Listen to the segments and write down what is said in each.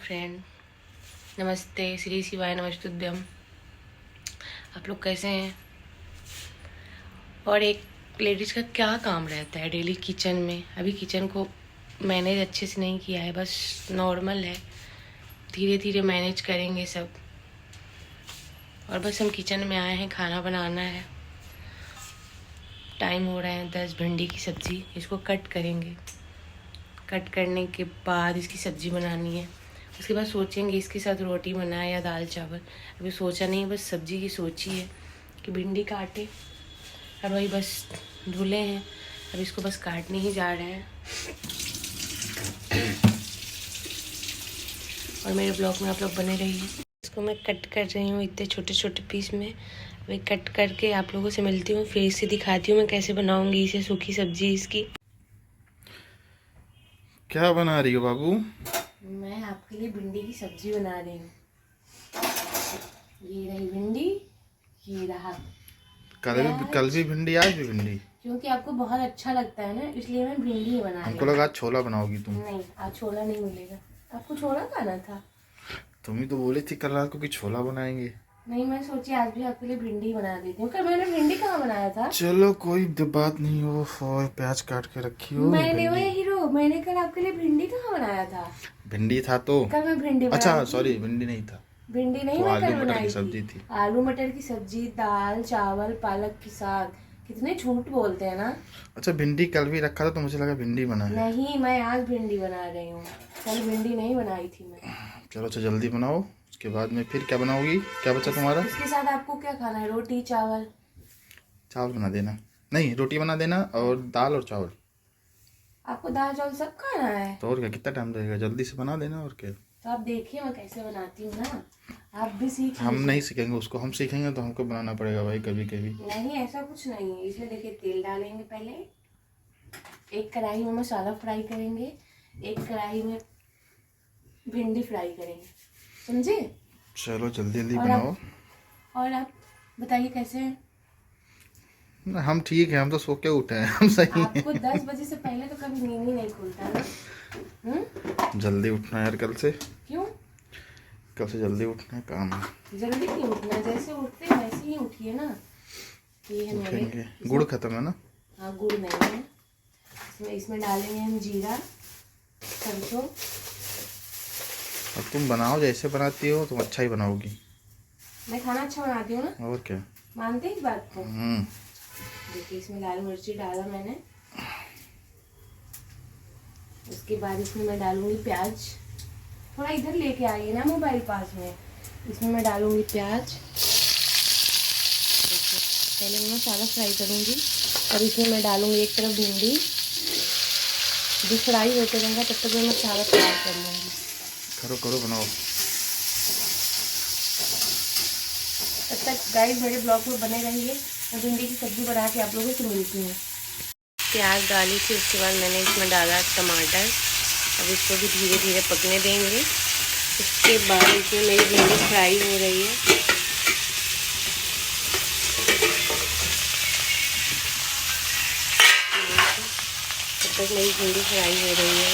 Friend, नमस्ते, श्री शिवाय नमस्तुभ्यम। आप लोग कैसे हैं? और एक लेडीज़ का क्या काम रहता है डेली किचन में। अभी किचन को मैनेज अच्छे से नहीं किया है, बस नॉर्मल है, धीरे धीरे मैनेज करेंगे सब। और बस हम किचन में आए हैं, खाना बनाना है। टाइम हो रहा है 10। भिंडी की सब्ज़ी, इसको कट करेंगे। कट करने के बाद इसकी सब्ज़ी बनानी है। उसके बाद सोचेंगे इसके साथ रोटी बनाए या दाल चावल। अभी सोचा नहीं, बस सब्ज़ी की सोची है कि भिंडी काटे। और वही बस धुले हैं, अब इसको बस काटने ही जा रहे हैं। और मेरे ब्लॉग में आप लोग बने रहिए। इसको मैं कट कर रही हूँ इतने छोटे छोटे पीस में। वही कट करके आप लोगों से मिलती हूँ, फिर इसे दिखाती हूँ मैं कैसे बनाऊँगी इसे, सूखी सब्ज़ी इसकी। क्या बना रही हो बाबू? मैं आपके लिए भिंडी की सब्जी बना रही हूँ। ये रही भिंडी, ये रहा कल भी भिंडी, आज भी भिंडी। क्योंकि आपको बहुत अच्छा लगता है ना, इसलिए मैं भिंडी ही बना रही हूँ। हमको लगा आज छोला बनाओगी तुम। नहीं, आज छोला नहीं मिलेगा। आपको छोला खाना था? तुम ही तो बोली थी कल रात को कि छोला बनाएंगे। नहीं, मैं सोची आज भी आपके लिए भिंडी बना देती हूँ। कल मैंने भिंडी कहाँ बनाया था? चलो कोई बात नहीं हो। और प्याज काट के रखी हो। मैंने कल आपके लिए भिंडी कहाँ बनाया था? भिंडी था तो कल मैं भिंडी अच्छा सॉरी, भिंडी नहीं था। भिंडी नहीं, तो मैं आलू कल मटर बनाई की सब्जी थी। आलू मटर की सब्जी, दाल चावल, पालक की साग। कितने झूठ बोलते हैं ना। अच्छा, भिंडी कल भी रखा था तो मुझे लगा भिंडी बना है। नहीं, मैं आज भिंडी बना रही हूँ, कल भिंडी नहीं बनाई थी मैं। चलो अच्छा जल्दी बनाओ, उसके बाद में फिर क्या बनाओगी? क्या बचा तुम्हारा? इसके साथ आपको क्या खाना है? रोटी चावल? चावल बना देना। नहीं, रोटी बना देना और दाल और चावल। आपको दाल चावल सब खाना है? तो और क्या, कितना टाइम लगेगा? जल्दी से बना देना और क्या। तो आप देखिए मैं कैसे बनाती हूँ ना, आप भी सीख हम लीजिए। नहीं सीखेंगे उसको, हम सीखेंगे तो हमको बनाना पड़ेगा भाई कभी कभी। नहीं, ऐसा कुछ नहीं है। इसमें देखिए तेल डालेंगे पहले, एक कढ़ाई में मसाला फ्राई करेंगे, एक कढ़ाई में भिंडी फ्राई करेंगे, समझे? चलो जल्दी जल्दी बनाओ। और आप बताइए कैसे हैं? हम ठीक है, हम तो सो के उठे हैं, हम सही हैं। आपको 10 बजे से पहले तो कभी नींद ही नहीं खुलता ना। जल्दी उठना यार कल से। क्यों? कल से जल्दी उठना है, काम है। जल्दी क्यों उठना? जैसे उठते हैं वैसे ही उठिए ना। ये है उठेंगे। गुड़ खत्म है ना? हाँ, गुड़ नहीं है। इसमें डालेंगे हम जीरा, सरसों। अब तुम बनाओ, जैसे बनाती हो तुम अच्छा ही बनाओगी। मैं खाना अच्छा बनाती हूँ ना। और क्या। मानते हैं इस बात को? देखिए इसमें लाल मिर्ची डाला मैंने। उसके बाद इसमें मैं डालूंगी प्याज। थोड़ा इधर लेके आइए ना मोबाइल पास में। इसमें मैं डालूंगी प्याज। देखिए पहले मैं मसाला फ्राई करूंगी और इसमें मैं डालूंगी एक तरफ भिंडी। जो फ्राई होते रहेगा तब तक मैं मसाला तैयार कर लूँगी। करो करो बनाओ। तब तक गाइस मेरे ब्लॉग में बने रहिए। मैं भिंडी की सब्ज़ी बना के आप लोगों से मिलती हूँ। प्याज डाली थी, उसके बाद मैंने इसमें डाला टमाटर। अब इसको भी धीरे धीरे पकने देंगे। उसके बाद इसमें मेरी भिंडी फ्राई हो रही है। तब तक मेरी भिंडी फ्राई हो रही है।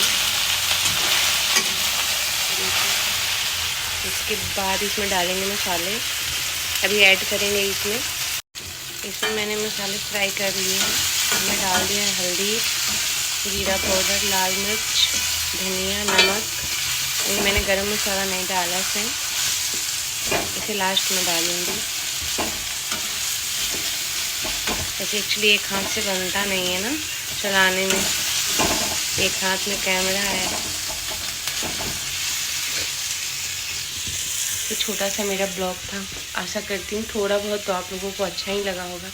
इसके बाद इसमें डालेंगे मसाले, अभी ऐड करेंगे इसमें मैंने मसाले फ्राई कर लिए हैं। मैं डाल दिया हल्दी, जीरा पाउडर, लाल मिर्च, धनिया, नमक। ये मैंने गरम मसाला नहीं डाला है, इसे लास्ट में डालूंगी। वैसे एक्चुअली एक हाथ से बनता नहीं है ना चलाने में, एक हाथ में कैमरा है। तो छोटा सा मेरा ब्लॉग था, आशा करती हूँ थोड़ा बहुत तो आप लोगों को अच्छा ही लगा होगा।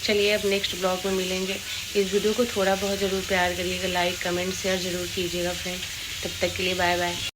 चलिए अब नेक्स्ट ब्लॉग में मिलेंगे। इस वीडियो को थोड़ा बहुत ज़रूर प्यार करिएगा, लाइक कमेंट शेयर ज़रूर कीजिएगा फ्रेंड। तब तक के लिए बाय बाय।